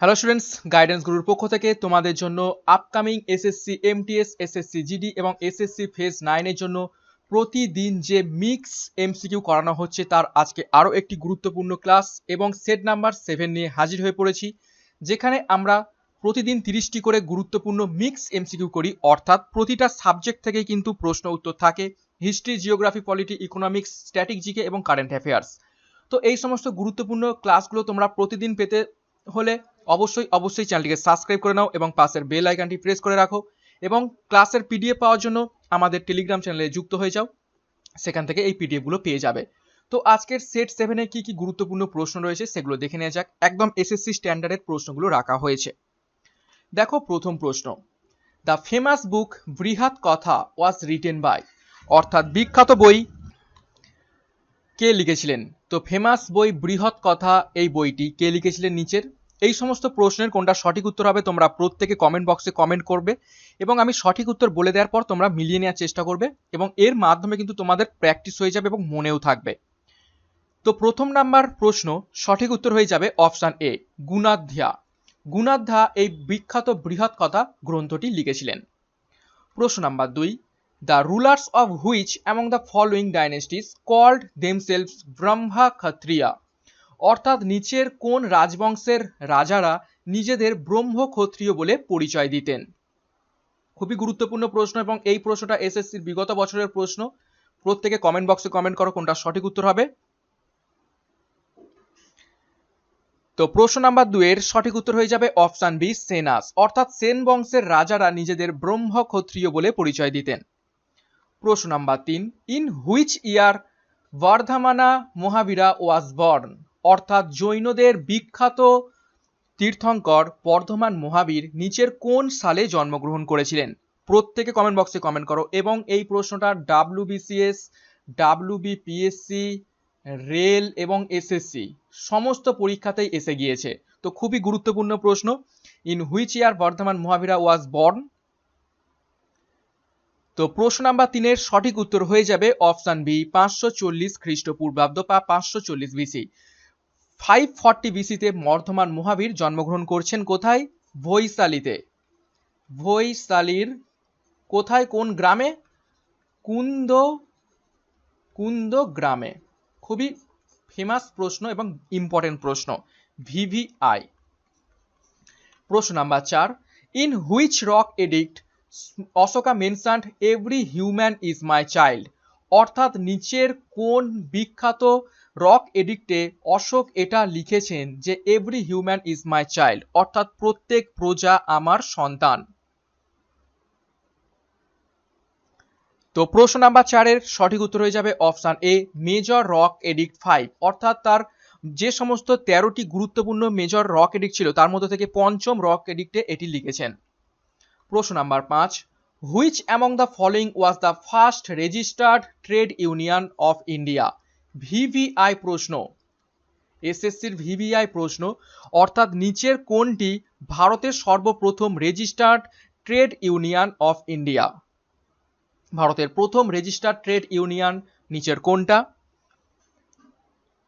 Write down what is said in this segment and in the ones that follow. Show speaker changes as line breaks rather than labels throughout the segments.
Hello students, guidance গুরুর পক্ষ থেকে তোমাদের জন্য upcoming SSC MTS, SSC GD এবং এসএসসি ফেজ 9 এর জন্য প্রতিদিন যে মিক্স এমসিকিউ করানো হচ্ছে তার আজকে আরও একটি গুরুত্বপূর্ণ ক্লাস এবং সেট নাম্বার 7 নিয়ে হাজির হয়ে পড়েছি, যেখানে আমরা প্রতিদিন 30টি করে গুরুত্বপূর্ণ মিক্স এমসিকিউ করি। অর্থাৎ প্রতিটা সাবজেক্ট থেকেই কিন্তু প্রশ্ন উত্তর থাকে, history, geography, polity, economics, static GK এবং কারেন্ট অ্যাফেয়ার্স। তো এই সমস্ত গুরুত্বপূর্ণ ক্লাসগুলো তোমরা প্রতিদিন পেতে হলে অবশ্যই চ্যানেলটিকে সাবস্ক্রাইব করে নাও এবং পাশের বেল আইকনটি প্রেস করে রাখো এবং ক্লাসের পিডিএফ পাওয়ার জন্য আমাদের টেলিগ্রাম চ্যানেলে যুক্ত হয়ে যাও, সেখান থেকে এই পিডিএফগুলো পেয়ে যাবে। তো আজকের সেট 7-এ কি কি গুরুত্বপূর্ণ প্রশ্ন রয়েছে সেগুলো দেখে নেওয়া যাক। একদম এসএসসি স্ট্যান্ডার্ডের প্রশ্নগুলো রাখা হয়েছে। দেখো, প্রথম প্রশ্ন, দ্য ফেমাস বুক বৃহৎ কথা ওয়াজ রিটেন বাই, অর্থাৎ বিখ্যাত বই কে লিখেছিলেন? তো ফেমাস বই বৃহৎ কথা, এই বইটি কে লিখেছিলেন নিচের এই সমস্ত প্রশ্নের কোনটা সঠিক উত্তর হবে তোমরা প্রত্যেকে কমেন্ট বক্সে কমেন্ট করবে এবং আমি সঠিক উত্তর বলে দেওয়ার পর তোমরা মিলিয়ে নেওয়ার চেষ্টা করবে এবং এর মাধ্যমে কিন্তু তোমাদের প্র্যাকটিস হয়ে যাবে এবং মনেও থাকবে। তো প্রথম নাম্বার প্রশ্ন, সঠিক উত্তর হয়ে যাবে অপশান এ, গুণাধ্যা। গুণাধ্যা এই বিখ্যাত বৃহৎ কথা গ্রন্থটি লিখেছিলেন। প্রশ্ন number 2, the rulers of which among the following dynasties called themselves Brahma Kshatriya, অর্থাৎ নিচের কোন রাজবংশের রাজারা নিজেদের ব্রহ্ম ক্ষত্রিয় বলে পরিচয় দিতেন? খুবই গুরুত্বপূর্ণ প্রশ্ন এবং এই প্রশ্নটা এসএসসির বিগত বছরের প্রশ্ন। প্রত্যেকে কমেন্ট বক্সে কমেন্ট করো কোনটা সঠিক উত্তর হবে। তো প্রশ্ন নাম্বার 2 এর সঠিক উত্তর হয়ে যাবে অপশন বি, সেনাস, অর্থাৎ সেন বংশের রাজারা নিজেদের ব্রহ্ম ক্ষত্রিয় বলে পরিচয় দিতেন। প্রশ্ন number 3, in which year Vardhamana Mahavira was born, অর্থাৎ জৈনদের বিখ্যাত তীর্থঙ্কর বর্ধমান মহাবীর নিচের কোন সালে জন্মগ্রহণ করেছিলেন? প্রত্যেকে কমেন্ট বক্সে কমেন্ট করো এবং এই প্রশ্নটা ডাব্লিউবিসিএস, ডাব্লিউবিপিএসসি, রেল এবং এসএসসি সমস্ত পরীক্ষাতেই এসে গিয়েছে। তো খুবই গুরুত্বপূর্ণ প্রশ্ন, in which year Vardhaman Mahavira was born. তো প্রশ্ন নাম্বার 3 এর সঠিক উত্তর হয়ে যাবে অপশন বি, 540 খ্রিস্টপূর্বাব্দ বা 540 বিসি। 540 বিসিতে বর্ধমান মহাবীর জন্মগ্রহণ করছেন কোথায়? ভৈশালীতে। ভৈশালীর কোথায়, কোন গ্রামে? কুন্দ গ্রামে। খুবই ফেমাস প্রশ্ন এবং ইম্পর্টেন্ট প্রশ্ন, ভিভিআই। প্রশ্ন number 4, in which rock addict Ashoka mentioned every human is my child, অর্থাৎ নিচের কোন বিখ্যাত রক এডিক্টে অশোক এটা লিখেছেন যে every human is my child, অর্থাৎ প্রত্যেক প্রজা আমার সন্তান। তো প্রশ্ন নাম্বার 4 এর সঠিক উত্তর হয়ে যাবে option A, major rock addict 5, অর্থাৎ তার যে সমস্ত 13টি গুরুত্বপূর্ণ মেজর রক এডিক্ট ছিল তার মধ্যে থেকে পঞ্চম রক এডিক্টে এটি লিখেছেন। প্রশ্ন number 5, which among the following was the first registered trade union of India? VVI প্রশ্ন, এসএসসির ভিভিআই প্রশ্ন, অর্থাৎ নিচের কোনটি ভারতের সর্বপ্রথম registered trade union of India? ভারতের প্রথম রেজিস্টার্ড ট্রেড ইউনিয়ন নিচের কোনটা?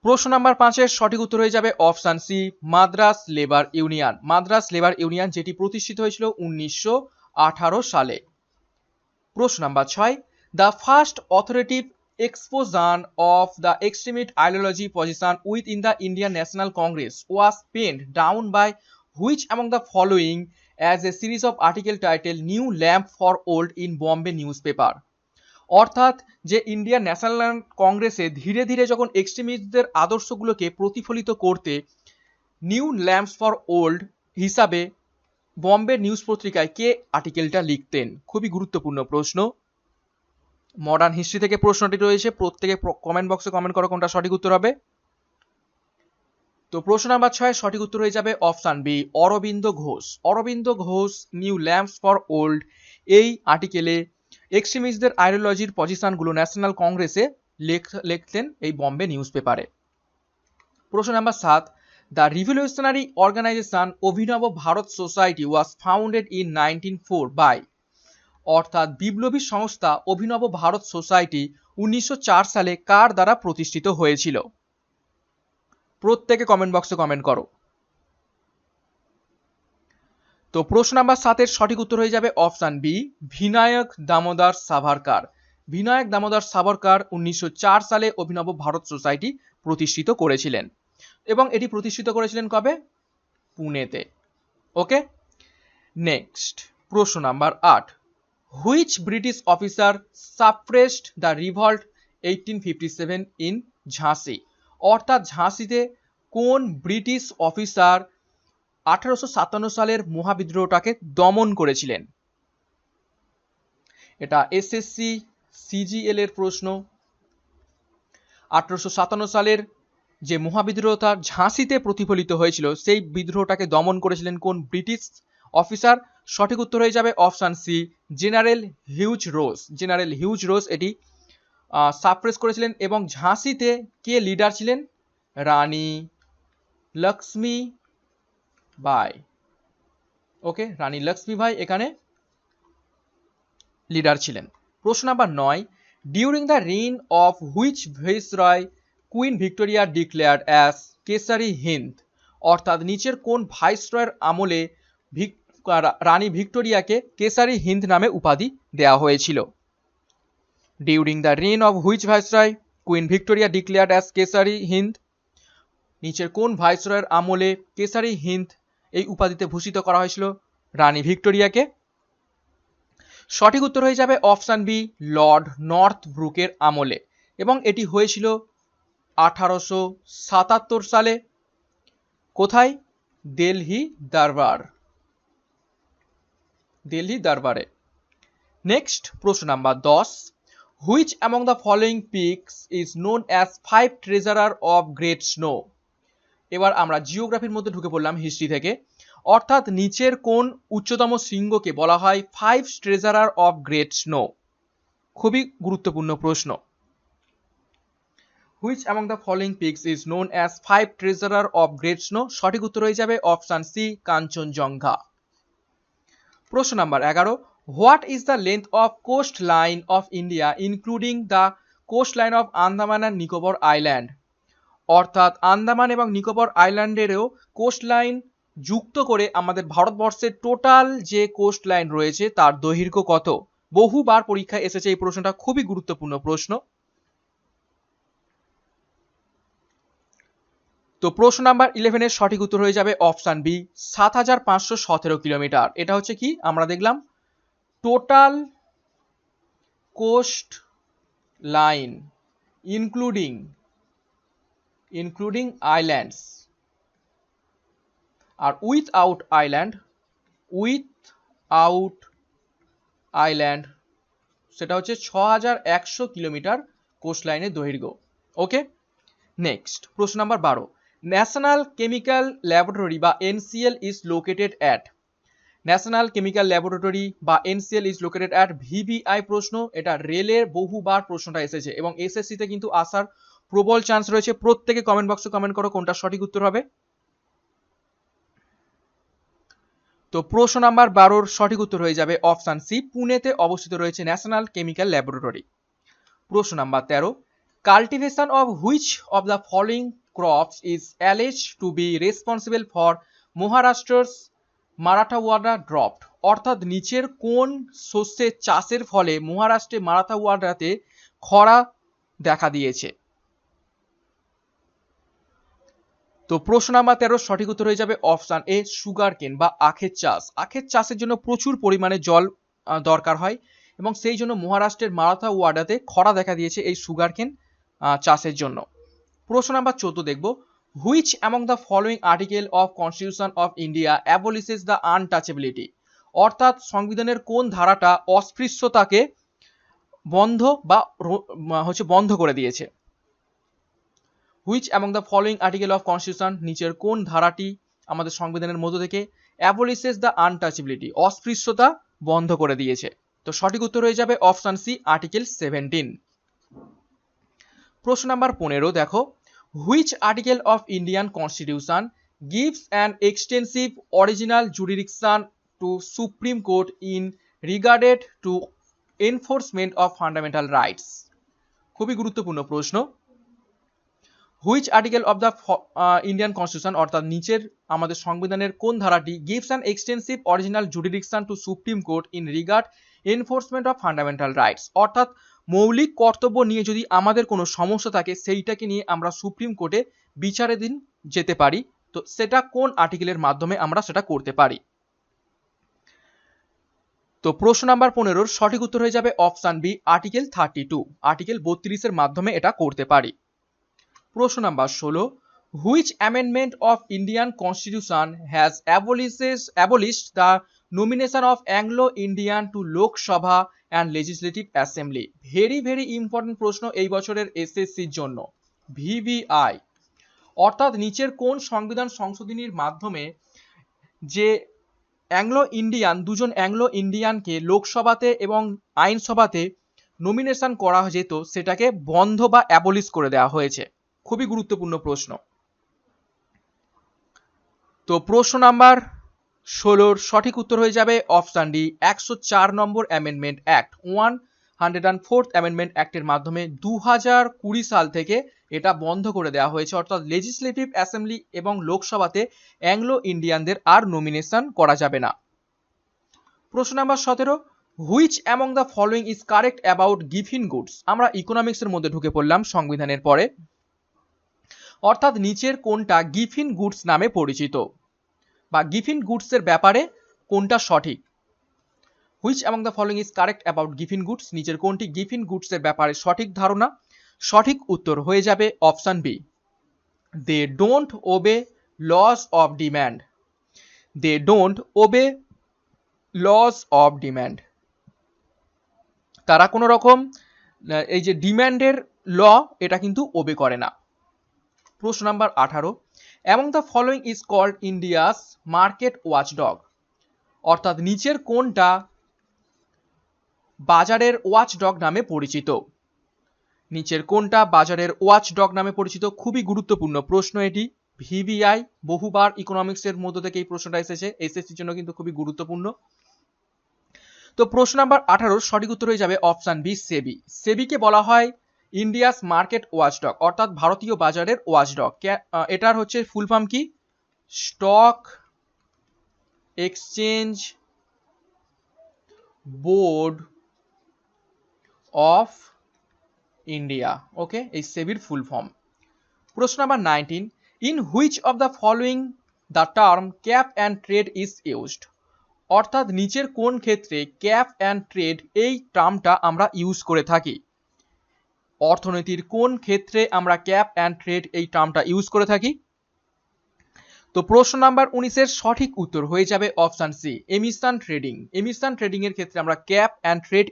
প্রশ্ন নাম্বার 5 এর সঠিক উত্তর হয়ে যাবে option C, Madras labour union. Madras labour union যেটি প্রতিষ্ঠিত হয়েছিল 1918 সালে। প্রশ্ন number 6, the first authoritative exposition of the extremist ideology position within the Indian National Congress was penned down by which among the following as a series of article titled New Lamp for Old in Bombay Newspaper, অর্থাৎ যে Indian national কংগ্রেসে ধীরে ধীরে যখন এক্সট্রিমিস্টদের আদর্শগুলোকে প্রতিফলিত করতে new lamps for old হিসাবে Bombay news পত্রিকায় কে আর্টিকেলটা লিখতেন? খুবই গুরুত্বপূর্ণ প্রশ্ন, মডার্ন হিস্ট্রি থেকে প্রশ্নটি রয়েছে। প্রত্যেকে কমেন্ট বক্সে কমেন্ট করো কোনটা সঠিক উত্তর হবে। তো প্রশ্ন নাম্বার 6 সঠিক উত্তর হয়ে যাবে option B, Aurobindo Ghosh. Aurobindo Ghosh new lamps for old এই আর্টিকেলে এক্সট্রিমিস্টদের আইডিওলজির পজিশনগুলো ন্যাশনাল কংগ্রেসে লিখতেন এই বম্বে নিউজ পেপারে। প্রশ্ন number 7, the revolutionary organisation Abhinav Bharat society was founded in 1904 by, অর্থাৎ বিপ্লবী সংস্থা অভিনব ভারত সোসাইটি 1904 সালে কার দ্বারা প্রতিষ্ঠিত হয়েছিল? প্রত্যেকে কমেন্ট বক্সে কমেন্ট করো। তো প্রশ্ন নাম্বার 7 সঠিক উত্তর হয়ে যাবে অপশন বি, বিনায়ক দামোদর সাভারকার। বিনায়ক দামোদর সাভারকার 1904 সালে অভিনব ভারত সোসাইটি প্রতিষ্ঠিত করেছিলেন এবং এটি প্রতিষ্ঠিত করেছিলেন কবে? পুনেতে। ওকে, নেক্সট প্রশ্ন number 8, which British officer suppressed the revolt 1857 in ঝাঁসি? অর্থাৎ ঝাঁসিতে কোন ব্রিটিশ অফিসার 1857 সালের মহাবিদ্রোহটাকে দমন করেছিলেন? এটা এসএসসি সিজিএল এর প্রশ্ন। 1857 সালের যে মহাবিদ্রোহটা ঝাঁসিতে প্রতিফলিত হয়েছিল সেই বিদ্রোহটাকে দমন করেছিলেন কোন ব্রিটিশ অফিসার? সঠিক উত্তর হয়ে যাবে option C, general Hugh Rose. General Hugh Rose এটি সাপ্রেস করেছিলেন। এবং ঝাঁসিতে কে লিডার ছিলেন? রানী লক্ষ্মী বাই। ওকে, রানী লক্ষ্মী বাই এখানে লিডার ছিলেন। প্রশ্ন number 9, during the reign of which viceroy queen Victoria declared as Kesari Hind? অর্থাৎ নিচের কোন ভাইসরয়ের আমলে রানী ভিক্টোরিয়াকে কেসারি হিন্দ নামে উপাধি দেওয়া হয়েছিল? During the reign of which viceroy queen Victoria declared as Kesari Hind? নিচের কোন ভাইসরয়ের আমলে কেসারি হিন্দ এই উপাধিতে ভূষিত করা হয়েছিল রানী ভিক্টোরিয়াকে? সঠিক উত্তর হয়ে যাবে অপশন বি, লর্ড নর্থ ব্রুকের আমলে এবং এটি হয়েছিল 1877 সালে। কোথায়? দিল্লি দরবার, দিল্লি দরবারে। নেক্সট প্রশ্ন number 10, which among the following peaks is known as 5 treasurer of great snow? এবার আমরা জিওগ্রাফির মধ্যে ঢুকে পড়লাম হিস্ট্রি থেকে। অর্থাৎ নিচের কোন উচ্চতম শৃঙ্গকে বলা হয় 5 ট্রেজারার অফ গ্রেট স্নো? খুবই গুরুত্বপূর্ণ প্রশ্ন। Which among the following peaks is known as 5 treasurer of great snow? সঠিক উত্তর হয়ে যাবে অপশন সি, কাঞ্চনজঙ্ঘা। প্রশ্ন number 11, what is the length of coast line of India including the coast line of Andaman and Nicobar island? অর্থাৎ আন্দামান এবং Nicobar আইল্যান্ডেরও coast line যুক্ত করে আমাদের ভারতবর্ষের টোটাল যে কোস্ট লাইন রয়েছে তার দৈর্ঘ্য কত? বহুবার পরীক্ষায় এসেছে এই প্রশ্নটা, খুবই গুরুত্বপূর্ণ প্রশ্ন। তো প্রশ্ন নাম্বার 11 এর সঠিক উত্তর হয়ে যাবে অপশন বি, 7517 কিলোমিটার। এটা হচ্ছে কি আমরা দেখলাম total coast line including islands, আর উইথআউট আইল্যান্ড সেটা হচ্ছে 6100 কিলোমিটার কোস্ট লাইনের দৈর্ঘ্য। ওকে, নেক্সট প্রশ্ন নাম্বার 12, ন্যাশনাল কেমিক্যাল ল্যাবরেটরি বা NCL is located at? National chemical laboratory বা NCL is located at VVI প্রশ্ন। এটা রেলের বহুবার প্রশ্নটা এসেছে এবং এসএসসিতে কিন্তু আসার প্রবল চান্স রয়েছে। প্রত্যেকে কমেন্ট বক্সে কমেন্ট করো কোনটা সঠিক উত্তর হবে। তো প্রশ্ন নাম্বার 12 সঠিক উত্তর হয়ে যাবে অপশন সি, পুনেতে অবস্থিত রয়েছে ন্যাশনাল কেমিক্যাল ল্যাবরেটরি। প্রশ্ন number 13, cultivation of which of the following crops is alleged to be responsible for Maharashtra's Marathwada drought? অর্থাৎ নিচের কোন শস্যের চাষের ফলে মহারাষ্ট্রে মারাঠাওয়াড়াতে খরা দেখা দিয়েছে? তো প্রশ্ন নাম্বার 13 সঠিক উত্তর হয়ে যাবে অপশন এ, সুগার কেন বা আখের চাষ। আখের চাষের জন্য প্রচুর পরিমাণে জল দরকার হয় এবং সেই জন্য মহারাষ্ট্রের মারাঠাওয়াড়াতে খরা দেখা দিয়েছে এই সুগার কেন চাষের জন্য। প্রশ্ন নাম্বার 14 দেখব, which among the following article of constitution of India abolishes the untouchability? অর্থাৎ সংবিধানের কোন ধারাটা অস্পৃশ্যতাকে বন্ধ করে দিয়েছে? Which among the following article of constitution, নিচের কোন ধারাটি আমাদের সংবিধানের মধ্য থেকে অ্যাবলিশেস দ্য আনটাচেবিলিটি, অস্পৃশ্যতা বন্ধ করে দিয়েছে? তো সঠিক উত্তর হয়ে যাবে অপশন সি, আর্টিকেল 17। প্রশ্ন নাম্বার 15 দেখো, which article of Indian constitution gives an extensive original jurisdiction to Supreme Court in regarded to enforcement of fundamental rights? খুবই গুরুত্বপূর্ণ প্রশ্ন। Which article of the Indian constitution, অর্থাৎ নিচের আমাদের সংবিধানের কোন ধারাটি gives an extensive original jurisdiction to Supreme Court in regard enforcement of fundamental rights, অর্থাৎ মৌলিক কর্তব্য নিয়ে যদি আমাদের কোনো সমস্যা থাকে সেইটাকে নিয়ে আমরা সুপ্রিম কোর্টে বিচারাধীন যেতে পারি, তো সেটা কোন আর্টিকেলের মাধ্যমে আমরা সেটা করতে পারি। তো প্রশ্ন নাম্বার 15 সঠিক উত্তর হয়ে যাবে অপশন বি, আর্টিকেল 32, আর্টিকেল 32 এর মাধ্যমে এটা করতে পারি। প্রশ্ন number 16, which amendment of Indian constitution has abolished the nomination of Anglo Indian to Lok Sabha and legislative assembly. Very important প্রশ্ন এই বছরের এসএসসির জন্য, ভিভিআই। অর্থাৎ নিচের কোন সংবিধান সংশোধনীর মাধ্যমে যে দুজন অ্যাংলো ইন্ডিয়ানকে লোকসভাতে এবং আইনসভাতে নমিনেশন করা যেত সেটাকে বন্ধ বা অ্যাবলিশ করে দেওয়া হয়েছে। খুবই গুরুত্বপূর্ণ প্রশ্ন। তো প্রশ্ন নাম্বার 16 সঠিক উত্তর হয়ে যাবে অপশন ডি, 104 নম্বর অ্যামেন্ডমেন্ট অ্যাক্ট, 104th অ্যামেন্ডমেন্ট অ্যাক্টের মাধ্যমে 2020 সাল থেকে এটা বন্ধ করে দেওয়া হয়েছে, অর্থাৎ লেজিসলেটিভ অ্যাসেম্বলি এবং লোকসভাতে অ্যাংলো ইন্ডিয়ানদের আর নমিনেশন করা যাবে না। প্রশ্ন number 17, which among the following is correct about Giffen goods. আমরা ইকোনমিক্সের মধ্যে ঢুকে পড়লাম সংবিধানের পরে, অর্থাৎ নিচের কোনটা গিফিন গুডস নামে পরিচিত বা গিফিন গুডসের ব্যাপারে কোনটা সঠিক। Which among the following is correct about Giffen goods, নিচের কোনটি গিফিন গুডসের ব্যাপারে সঠিক ধারণা। সঠিক উত্তর হয়ে যাবে option B, they don't obey law of demand. They don't obey law of demand, তারা কোনো রকম এই যে ডিম্যান্ডের ল এটা কিন্তু ওবে করে না। প্রশ্ন number 18, among the following is called India's market watchdog, অর্থাৎ নিচের কোনটা বাজারের ওয়াচডগ নামে পরিচিত। নিচের কোনটা বাজারের ওয়াচডগ নামে পরিচিত, খুবই গুরুত্বপূর্ণ প্রশ্ন এটি, ভিভিআই বহুবার ইকোনমিক্সের মধ্য থেকে এই প্রশ্নটা এসেছে, এসএসসির জন্য কিন্তু খুবই গুরুত্বপূর্ণ। তো প্রশ্ন নাম্বার 18 সঠিক উত্তর হয়ে যাবে অপশন বি, সেবি। সেবিকে বলা হয় ইন্ডিয়াস মার্কেট ওয়াচডগ, অর্থাৎ ভারতীয় বাজারের ওয়াচডগ। এটার হচ্ছে ফুল ফর্ম কি, stock exchange board of India, okay, এই সেবির ফুল ফর্ম। প্রশ্ন number 19, in which of the following the term cap and trade is used, অর্থাৎ নিচের কোন ক্ষেত্রে ক্যাপ অ্যান্ড ট্রেড এই টার্মটা আমরা ইউজ করে থাকি। অর্থনীতির কোন ক্ষেত্রে আমরা ক্যাপ অ্যান্ড ট্রেড এই টার্মটা ইউজ করে থাকি। তো প্রশ্ন নাম্বার 19 সঠিক উত্তর হয়ে যাবে option C, emission trading. Emission trading এর ক্ষেত্রে আমরা ক্যাপ অ্যান্ড ট্রেড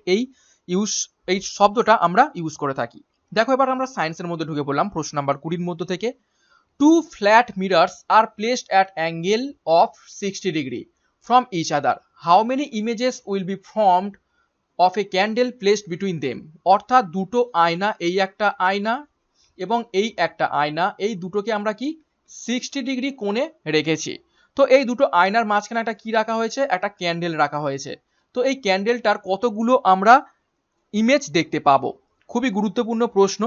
এই শব্দটা আমরা ইউজ করে থাকি। দেখো এবার আমরা সায়েন্সের মধ্যে ঢুকে পড়লাম প্রশ্ন নাম্বার 20 মধ্য থেকে। Two flat mirrors are placed at angle of 60 degree from each other, how many images will be formed of a candle placed between them, অর্থাৎ দুটো আয়না, এই একটা আয়না এবং এই একটা আয়না, এই দুটোকে আমরা কি 60 ডিগ্রি কোণে রেখেছি। তো এই দুটো আয়নার মাঝখানে একটা কি রাখা হয়েছে, একটা ক্যান্ডেল রাখা হয়েছে। তো এই ক্যান্ডেলটার কতগুলো আমরা ইমেজ দেখতে পাবো, খুবই গুরুত্বপূর্ণ প্রশ্ন।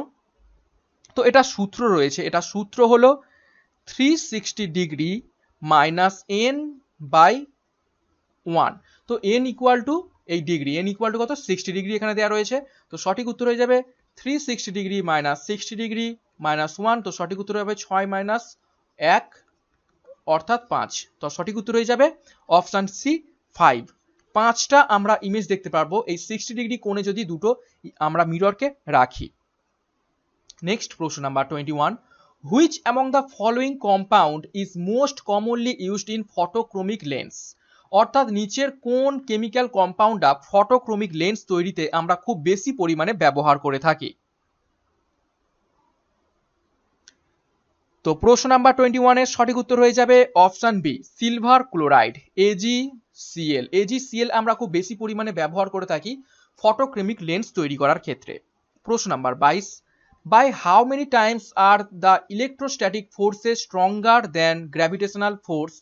তো এটা সূত্র রয়েছে, এটা সূত্র হলো 360 ডিগ্রি মাইনাস n বাই 1, তো n ইকুয়াল টু এই ডিগ্রি, n ইকুয়াল টু কত, 60 ডিগ্রি এখানে দেওয়া রয়েছে। তো সঠিক উত্তর হয়ে যাবে 360 ডিগ্রি মাইনাস 60 ডিগ্রি মাইনাস 1, তো সঠিক উত্তর হবে 6 মাইনাস 1 অর্থাৎ 5। তো সঠিক উত্তর হয়ে যাবে অপশন সি 5, 5টা আমরা ইমেজ দেখতে পারবো এই 60 ডিগ্রি কোণে যদি দুটো আমরা মিররকে রাখি। নেক্সট প্রশ্ন number 21, which among the following compound is most commonly used in photochromic lens, অর্থাৎ নিচের কোন কেমিক্যাল কম্পাউন্ডটা ফটোক্রোমিক লেন্স তৈরিতে আমরা খুব বেশি পরিমাণে ব্যবহার করে থাকি। তো প্রশ্ন নাম্বার 21 এর সঠিক উত্তর হয়ে যাবে option B, silver chloride, AgCl। AgCl আমরা খুব বেশি পরিমাণে ব্যবহার করে থাকি ফটোক্রোমিক লেন্স তৈরি করার ক্ষেত্রে। প্রশ্ন number 22, by how many times are the electrostatic forces stronger than gravitational force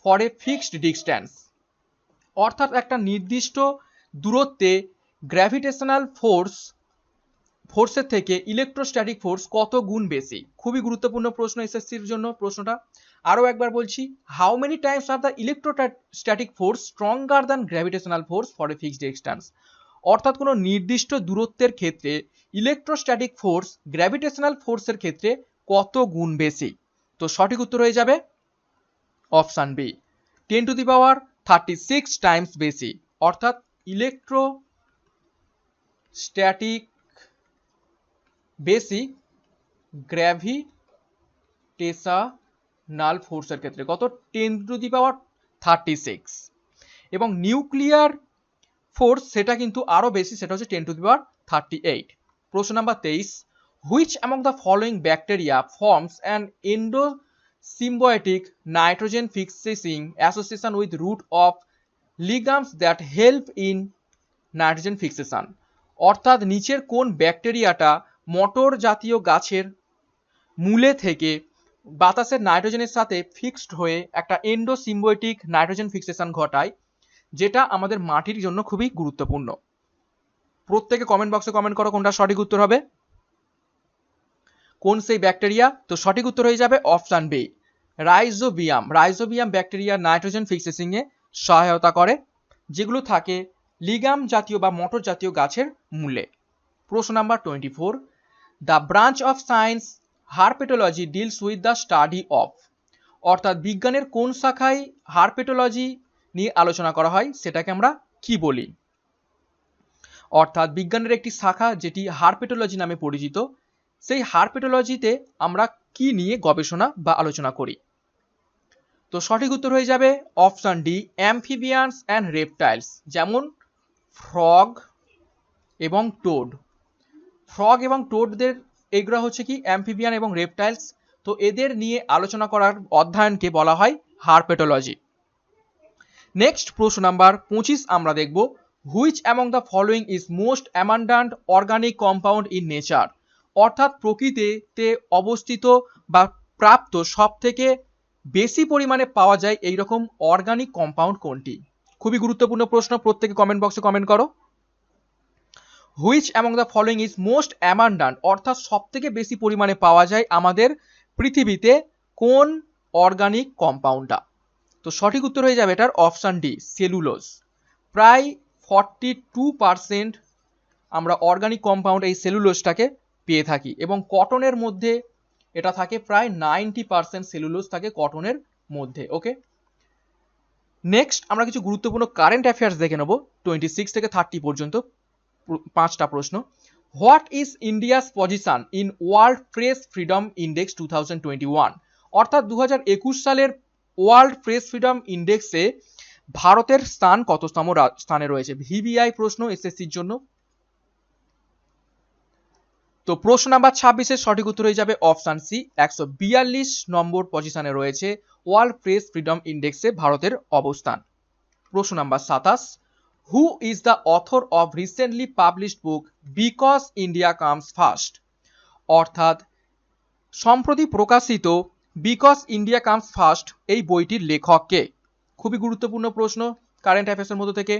for a fixed distance, অর্থাৎ একটা নির্দিষ্ট দূরত্বে গ্র্যাভিটেশনাল ফোর্স ফোর্সের থেকে ইলেকট্রোস্ট্যাটিক ফোর্স কত গুণ বেশি? খুবই গুরুত্বপূর্ণ প্রশ্ন এসএসসির জন্য প্রশ্নটা। আরও একবার বলছি, how many Times are the electrostatic force stronger than gravitational force for a fixed distance? অর্থাৎ কোনো নির্দিষ্ট দূরত্বের ক্ষেত্রে ইলেকট্রোস্ট্যাটিক ফোর্স গ্র্যাভিটেশনাল ফোর্সের ক্ষেত্রে কত গুণ বেশি? তো সঠিক উত্তর হয়ে যাবে অপশান বি, 10⁻36 টাইমস বেশি। অর্থাৎ ইলেকট্রোস্ট্যাটিক বেশি গ্র্যাভিটেশনাল ফোর্সের ক্ষেত্রে কত? 10⁻36। এবং নিউক্লিয়ার ফোর্স সেটা কিন্তু আরও বেশি, সেটা হচ্ছে 10⁻38। প্রশ্ন number 23, which among the following bacteria forms an endosymbiotic nitrogen fixing association with root of legumes that help in nitrogen fixation? অর্থাৎ নিচের কোন ব্যাকটেরিয়াটা মটর জাতীয় গাছের মূলে থেকে বাতাসের নাইট্রোজেনের সাথে ফিক্সড হয়ে একটা এন্ডোসিম্বায়োটিক নাইট্রোজেন ফিক্সেশন ঘটায়, যেটা আমাদের মাটির জন্য খুবই গুরুত্বপূর্ণ? প্রত্যেকে কমেন্ট বক্সে কমেন্ট করো কোনটা সঠিক উত্তর হবে, কোন সেই ব্যাকটেরিয়া? তো সঠিক উত্তর হয়ে যাবে option B, rhizobium. Rhizobium bacteria nitrogen fixation এ সহায়তা করে, যেগুলো থাকে লিগাম জাতীয় বা মটর জাতীয় গাছের মূলে। প্রশ্ন number 24, the branch of science herpetology deals with the study of? অর্থাৎ বিজ্ঞানের কোন শাখায় হারপেটোলজি নিয়ে আলোচনা করা হয় সেটাকে আমরা কি বলি? অর্থাৎ বিজ্ঞানের একটি শাখা যেটি হারপেটোলজি নামে পরিচিত, সেই হারপেটোলজিতে আমরা কি নিয়ে গবেষণা বা আলোচনা করি? তো সঠিক উত্তর হয়ে যাবে option D, amphibians and reptiles, যেমন ফ্রগ এবং টোড। ফ্রগ এবং টোডদের এগুলো হচ্ছে কি অ্যাম্ফিবিয়ান এবং রেপটাইলস। তো এদের নিয়ে আলোচনা করার অধ্যয়নকে বলা হয় হারপেটোলজি। নেক্সট প্রশ্ন নাম্বার 25 আমরা দেখব, which among the following is most abundant organic compound in nature? অর্থাৎ প্রকৃতিতে অবস্থিত বা প্রাপ্ত সব থেকে বেশি পরিমাণে পাওয়া যায় এইরকম অর্গানিক কম্পাউন্ড কোনটি? খুবই গুরুত্বপূর্ণ প্রশ্ন, প্রত্যেকে কমেন্ট বক্সে কমেন্ট করো। Which among the following is most abundant, অর্থাৎ সব থেকে বেশি পরিমাণে পাওয়া যায় আমাদের পৃথিবীতে কোন অর্গানিক কম্পাউন্ডটা? তো সঠিক উত্তর হয়ে যাবে এটার অপশান ডি, সেলুলোজ। প্রায় 42% আমরা অর্গানিক কম্পাউন্ড এই সেলুলোজটাকে পেয়ে থাকি, এবং কটনের মধ্যে এটা থাকে প্রায় 90% সেলুলোজ থাকে কটনের মধ্যে। ওকে, নেক্সট আমরা কিছু গুরুত্বপূর্ণ কারেন্ট অ্যাফেয়ার্স দেখে নেব 26 থেকে 30 পর্যন্ত, 5টা প্রশ্ন। What is India's position in world press freedom index 2021? অর্থাৎ 2021 সালের ওয়ার্ল্ড প্রেস ফ্রিডম ইন্ডেক্সে ভারতের স্থান কততম স্থানে রয়েছে? ভিভিআই প্রশ্ন এসএসসির জন্য। তো প্রশ্ন নাম্বার 26-এর সঠিক উত্তর হয়ে যাবে অপশান সি, 142 নম্বর পজিশনে রয়েছে ওয়ার্ল্ড প্রেস ফ্রিডম ইন্ডেক্সে ভারতের অবস্থান। প্রশ্ন number 27, who is the author of recently published book because India comes first? অর্থাৎ সম্প্রতি প্রকাশিত বিকজ ইন্ডিয়া কামস ফার্স্ট এই বইটির লেখক কে? খুবই গুরুত্বপূর্ণ প্রশ্ন কারেন্ট অ্যাফেয়ার্সের মধ্যে থেকে।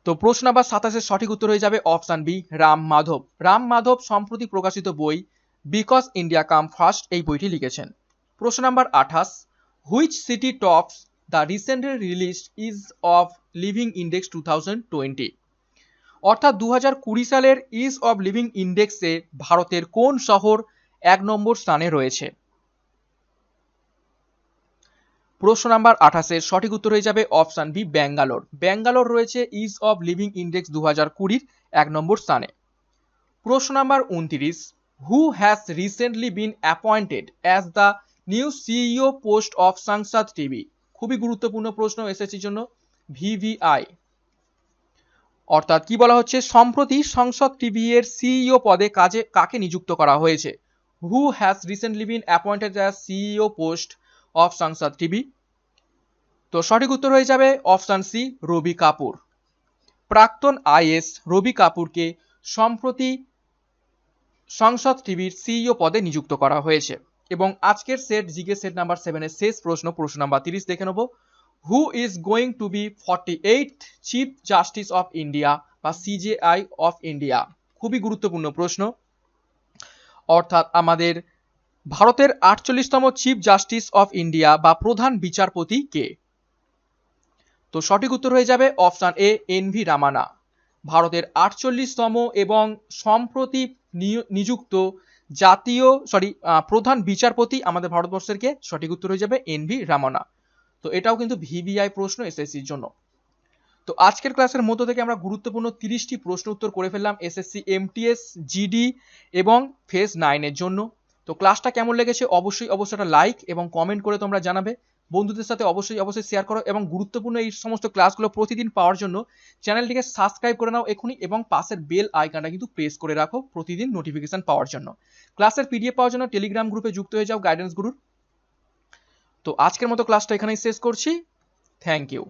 তো প্রশ্ন নাম্বার 27-এর সঠিক উত্তর হয়ে যাবে অপশান বি, রাম মাধব। রাম মাধব সম্প্রতি প্রকাশিত বই বিকজ ইন্ডিয়া কাম ফার্স্ট এই বইটি লিখেছেন। প্রশ্ন number 28, which city tops the recently released is of living index 2020? অর্থাৎ 2020 সালের ইজ অফ লিভিং ইন্ডেক্সে ভারতের কোন শহর 1 নম্বর স্থানে রয়েছে? প্রশ্ন নাম্বার 28-এর সঠিক উত্তর হয়ে যাবে অপশান বি, ব্যাঙ্গালোর। ব্যাঙ্গালোর রয়েছে ইজ অফ লিভিং ইন্ডেক্স 2020 1 নম্বর স্থানে। প্রশ্ন number 29, who has recently been appointed as the new CEO post of সংসদ টিভি? খুবই গুরুত্বপূর্ণ প্রশ্ন এসএসসির জন্য, ভিভিআই। অর্থাৎ কি বলা হচ্ছে, সম্প্রতি সংসদ টিভি এর সিইও পদে কাকে নিযুক্ত করা হয়েছে? Who has recently been appointed as CEO post of সংসদ টিভি? তো সঠিক উত্তর হয়ে যাবে অপশান সি, রবি কাপুর। প্রাক্তন আইএস রবি কাপুরকে সম্প্রতি সংসদ টিভির সিইও পদে নিযুক্ত করা হয়েছে। এবং আজকের সেট জিকে সেট নাম্বার 7-এর শেষ প্রশ্ন, প্রশ্ন নাম্বার 30 দেখে নেব, who is going to be 48th chief justice of India বা সিজেআই অফ ইন্ডিয়া? খুবই গুরুত্বপূর্ণ প্রশ্ন। অর্থাৎ আমাদের ভারতের 48তম চিফ জাস্টিস অফ ইন্ডিয়া বা প্রধান বিচারপতি কে? তো সঠিক উত্তর হয়ে যাবে অপশন এ, এনভি রামানা। ভারতের 48তম এবং সম্প্রতি নিযুক্ত প্রধান বিচারপতি আমাদের ভারতবর্ষের কে? সঠিক উত্তর হয়ে যাবে এনভি রামানা। তো এটাও কিন্তু ভিভিআই প্রশ্ন এসএসসির জন্য। তো আজকের ক্লাসের মধ্য থেকে আমরা গুরুত্বপূর্ণ 30টি প্রশ্ন উত্তর করে ফেললাম এসএসসি এমটিএস, জিডি এবং ফেজ 9 এর জন্য। তো ক্লাসটা কেমন লেগেছে অবশ্যই একটা লাইক এবং কমেন্ট করে তোমরা জানাবে। বন্ধুদের সাথে অবশ্যই শেয়ার করো এবং গুরুত্বপূর্ণ এই সমস্ত ক্লাসগুলো প্রতিদিন পাওয়ার জন্য চ্যানেলটিকে সাবস্ক্রাইব করে নাও এখনই এবং পাশের বেল আইকনটা কিন্তু প্রেস করে রাখো প্রতিদিন নোটিফিকেশন পাওয়ার জন্য। ক্লাসের পিডিএফ পাওয়ার জন্য টেলিগ্রাম গ্রুপে যুক্ত হয়ে যাও গাইডেন্স গুরুর। তো আজকের মতো ক্লাসটা এখানেই শেষ করছি। Thank you.